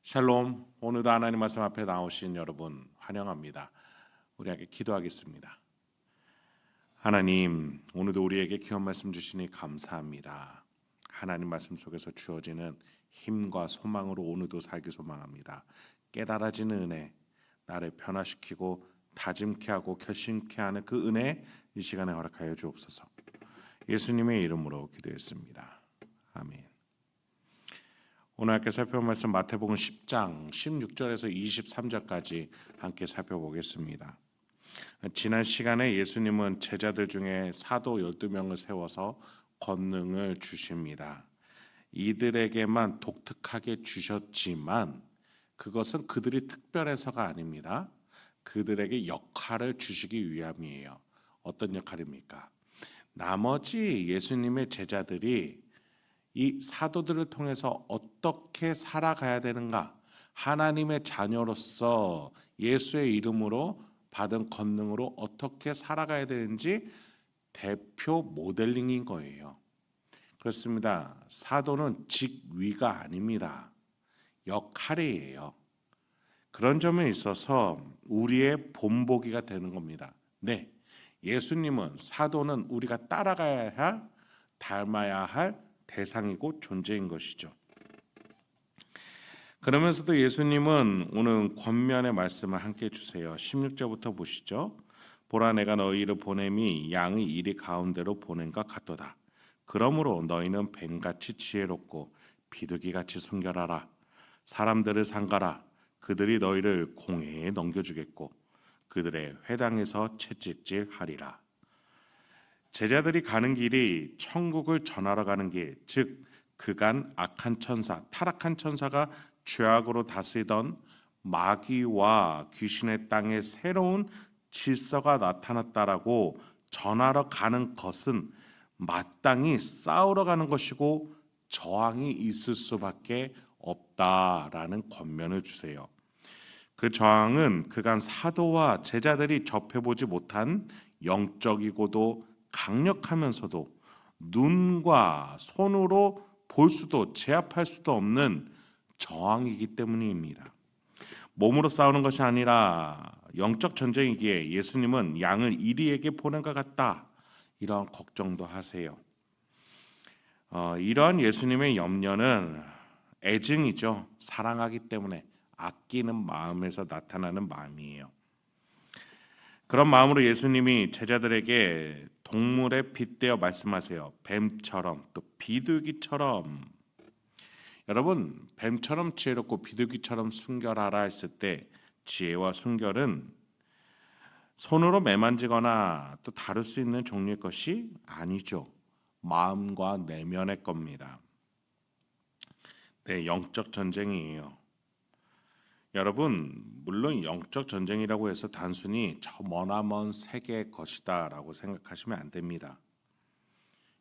샬롬, 오늘도 하나님 말씀 앞에 나오신 여러분 환영합니다. 우리 함께 기도하겠습니다. 하나님, 오늘도 우리에게 귀한 말씀 주시니 감사합니다. 하나님 말씀 속에서 주어지는 힘과 소망으로 오늘도 살기 소망합니다. 깨달아지는 은혜, 나를 변화시키고 다짐케 하고 결심케 하는 그 은혜 이 시간에 허락하여 주옵소서. 예수님의 이름으로 기도했습니다. 아멘. 오늘 함께 살펴볼 말씀 마태복음 10장 16절에서 23절까지 함께 살펴보겠습니다. 지난 시간에 예수님은 제자들 중에 사도 12명을 세워서 권능을 주십니다. 이들에게만 독특하게 주셨지만 그것은 그들이 특별해서가 아닙니다. 그들에게 역할을 주시기 위함이에요. 어떤 역할입니까? 나머지 예수님의 제자들이 이 사도들을 통해서 어떻게 살아가야 되는가, 하나님의 자녀로서 예수의 이름으로 받은 권능으로 어떻게 살아가야 되는지 대표 모델링인 거예요. 그렇습니다. 사도는 직위가 아닙니다. 역할이에요. 그런 점에 있어서 우리의 본보기가 되는 겁니다. 네, 예수님은, 사도는 우리가 따라가야 할, 닮아야 할 대상이고 존재인 것이죠. 그러면서도 예수님은 오늘 권면의 말씀을 함께 주세요. 16절부터 보시죠. 보라, 내가 너희를 보냄이 양의 이리 가운데로 보낸 것 같도다. 그러므로 너희는 뱀같이 지혜롭고 비둘기같이 순결하라. 사람들을 상가라. 그들이 너희를 공회에 넘겨주겠고 그들의 회당에서 채찍질하리라. 제자들이 가는 길이 천국을 전하러 가는 길, 즉 그간 악한 천사, 타락한 천사가 죄악으로 다스리던 마귀와 귀신의 땅에 새로운 질서가 나타났다라고 전하러 가는 것은 마땅히 싸우러 가는 것이고 저항이 있을 수밖에 없다라는 권면을 주세요. 그 저항은 그간 사도와 제자들이 접해보지 못한 영적이고도 강력하면서도 눈과 손으로 볼 수도 제압할 수도 없는 저항이기 때문입니다. 몸으로 싸우는 것이 아니라 영적 전쟁이기에 예수님은 양을 이리에게 보낸 것 같다, 이런 걱정도 하세요. 이러한 예수님의 염려는 애증이죠. 사랑하기 때문에 아끼는 마음에서 나타나는 마음이에요. 그런 마음으로 예수님이 제자들에게 동물에 빗대어 말씀하세요. 뱀처럼, 또 비둘기처럼. 여러분, 뱀처럼 지혜롭고 비둘기처럼 순결하라 했을 때 지혜와 순결은 손으로 매만지거나 또 다룰 수 있는 종류의 것이 아니죠. 마음과 내면의 겁니다. 네, 영적 전쟁이에요. 여러분, 물론 영적 전쟁이라고 해서 단순히 저 머나먼 세계의 것이다 라고 생각하시면 안 됩니다.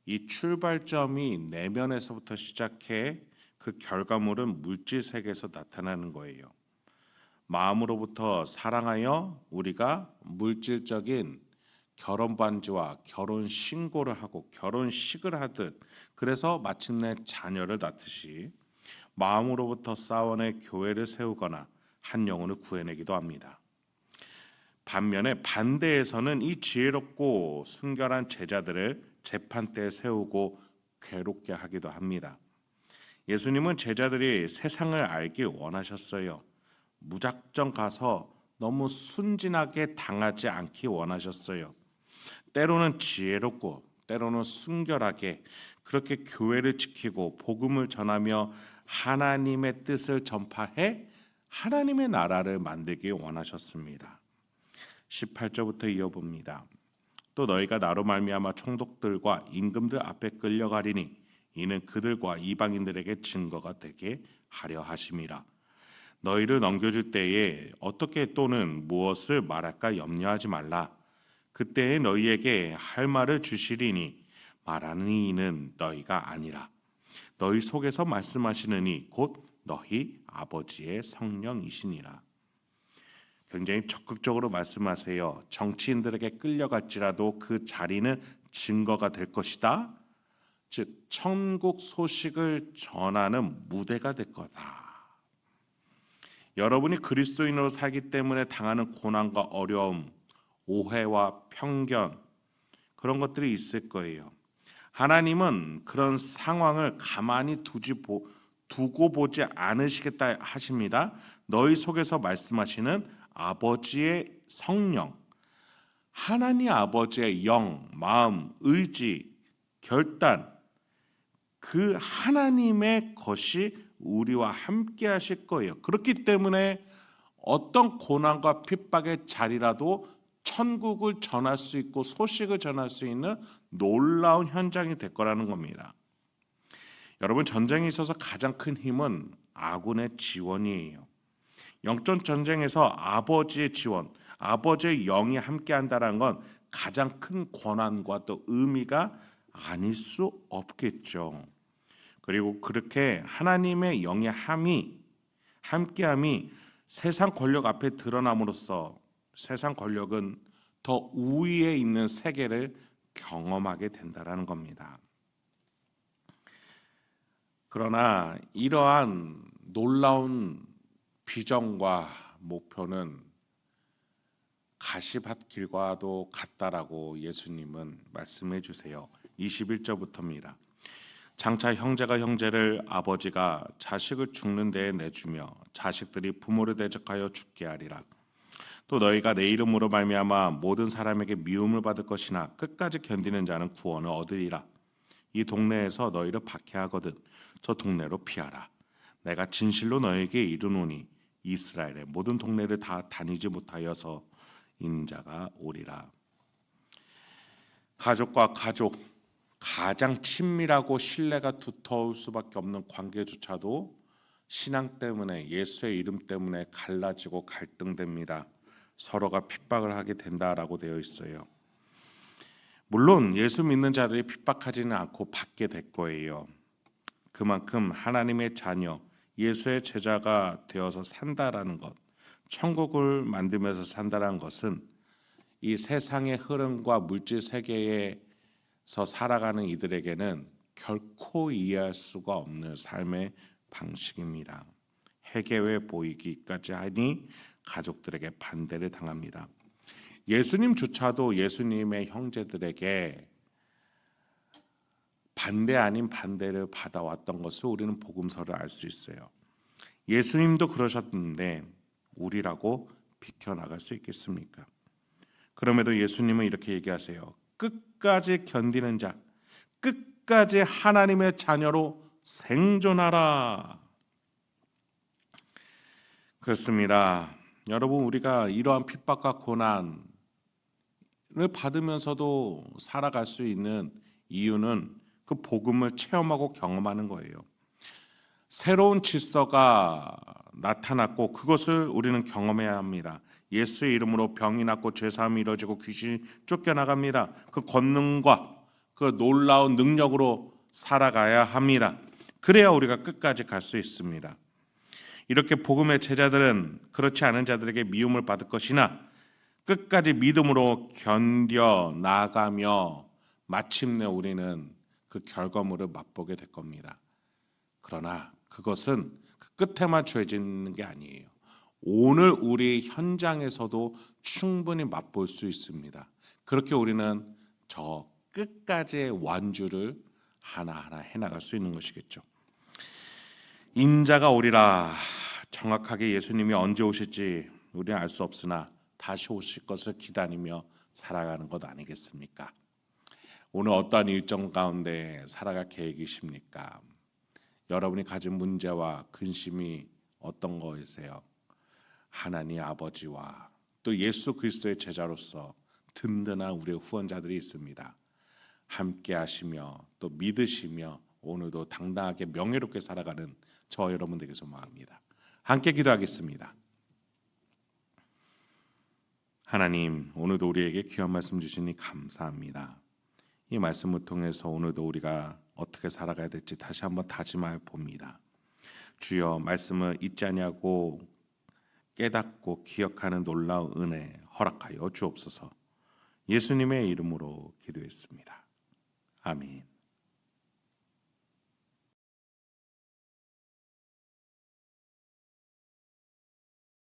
이 출발점이 내면에서부터 시작해 그 결과물은 물질 세계에서 나타나는 거예요. 마음으로부터 사랑하여 우리가 물질적인 결혼 반지와 결혼 신고를 하고 결혼식을 하듯, 그래서 마침내 자녀를 낳듯이 마음으로부터 싸워내 교회를 세우거나 한 영혼을 구해내기도 합니다. 반면에 반대에서는 이 지혜롭고 순결한 제자들을 재판대에 세우고 괴롭게 하기도 합니다. 예수님은 제자들이 세상을 알길 원하셨어요. 무작정 가서 너무 순진하게 당하지 않기 원하셨어요. 때로는 지혜롭고 때로는 순결하게 그렇게 교회를 지키고 복음을 전하며 하나님의 뜻을 전파해 하나님의 나라를 만들기 원하셨습니다. 18절부터 이어봅니다. 또 너희가 나로 말미암아 총독들과 임금들 앞에 끌려가리니 이는 그들과 이방인들에게 증거가 되게 하려 하심이라. 너희를 넘겨줄 때에 어떻게 또는 무엇을 말할까 염려하지 말라. 그때에 너희에게 할 말을 주시리니 말하는 이는 너희가 아니라 너희 속에서 말씀하시는 이 곧 너희 아버지의 성령이시니라. 굉장히 적극적으로 말씀하세요. 정치인들에게 끌려갈지라도 그 자리는 증거가 될 것이다. 즉 천국 소식을 전하는 무대가 될 거다. 여러분이 그리스도인으로 살기 때문에 당하는 고난과 어려움, 오해와 편견, 그런 것들이 있을 거예요. 하나님은 그런 상황을 가만히 두고 보지 않으시겠다 하십니다. 너희 속에서 말씀하시는 아버지의 성령, 하나님 아버지의 영, 마음, 의지, 결단, 그 하나님의 것이 우리와 함께 하실 거예요. 그렇기 때문에 어떤 고난과 핍박의 자리라도 천국을 전할 수 있고 소식을 전할 수 있는 놀라운 현장이 될 거라는 겁니다. 여러분, 전쟁에 있어서 가장 큰 힘은 아군의 지원이에요. 영적 전쟁에서 아버지의 지원, 아버지의 영이 함께한다는 건 가장 큰 권한과 또 의미가 아닐 수 없겠죠. 그리고 그렇게 하나님의 영의 함께함이 세상 권력 앞에 드러남으로써 세상 권력은 더 우위에 있는 세계를 경험하게 된다는 겁니다. 그러나 이러한 놀라운 비전과 목표는 가시밭길과도 같다라고 예수님은 말씀해 주세요. 21절부터입니다. 장차 형제가 형제를, 아버지가 자식을 죽는 데에 내주며 자식들이 부모를 대적하여 죽게 하리라. 또 너희가 내 이름으로 말미암아 모든 사람에게 미움을 받을 것이나 끝까지 견디는 자는 구원을 얻으리라. 이 동네에서 너희를 박해하거든 저 동네로 피하라. 내가 진실로 너희에게 이르노니 이스라엘의 모든 동네를 다 다니지 못하여서 인자가 오리라. 가족과 가족, 가장 친밀하고 신뢰가 두터울 수밖에 없는 관계조차도 신앙 때문에, 예수의 이름 때문에 갈라지고 갈등됩니다. 서로가 핍박을 하게 된다라고 되어 있어요. 물론 예수 믿는 자들이 핍박하지는 않고 받게 될 거예요. 그만큼 하나님의 자녀, 예수의 제자가 되어서 산다라는 것, 천국을 만들면서 산다라는 것은 이 세상의 흐름과 물질 세계에서 살아가는 이들에게는 결코 이해할 수가 없는 삶의 방식입니다. 해괴해 보이기까지 하니 가족들에게 반대를 당합니다. 예수님조차도 예수님의 형제들에게 반대 아닌 반대를 받아왔던 것을 우리는 복음서를 알 수 있어요. 예수님도 그러셨는데 우리라고 비켜나갈 수 있겠습니까? 그럼에도 예수님은 이렇게 얘기하세요. 끝까지 견디는 자, 끝까지 하나님의 자녀로 생존하라. 그렇습니다. 여러분, 우리가 이러한 핍박과 고난을 받으면서도 살아갈 수 있는 이유는 그 복음을 체험하고 경험하는 거예요. 새로운 질서가 나타났고 그것을 우리는 경험해야 합니다. 예수의 이름으로 병이 낫고 죄사함이 이루어지고 귀신이 쫓겨나갑니다. 그 권능과 그 놀라운 능력으로 살아가야 합니다. 그래야 우리가 끝까지 갈 수 있습니다. 이렇게 복음의 제자들은 그렇지 않은 자들에게 미움을 받을 것이나 끝까지 믿음으로 견뎌 나가며 마침내 우리는 그 결과물을 맛보게 될 겁니다. 그러나 그것은 그 끝에만 주어지는 게 아니에요. 오늘 우리 현장에서도 충분히 맛볼 수 있습니다. 그렇게 우리는 저 끝까지의 완주를 하나하나 해나갈 수 있는 것이겠죠. 인자가 오리라. 정확하게 예수님이 언제 오실지 우리는 알 수 없으나 다시 오실 것을 기다리며 살아가는 것 아니겠습니까? 오늘 어떠한 일정 가운데 살아갈 계획이십니까? 여러분이 가진 문제와 근심이 어떤 거이세요? 하나님 아버지와 또 예수 그리스도의 제자로서 든든한 우리의 후원자들이 있습니다. 함께 하시며 또 믿으시며 오늘도 당당하게 명예롭게 살아가는 저 여러분들에게 소망합니다. 함께 기도하겠습니다. 하나님, 오늘도 우리에게 귀한 말씀 주시니 감사합니다. 이 말씀을 통해서 오늘도 우리가 어떻게 살아가야 될지 다시 한번 다짐해 봅니다. 주여, 말씀을 잊지 아니하고 깨닫고 기억하는 놀라운 은혜 허락하여 주옵소서. 예수님의 이름으로 기도했습니다. 아멘.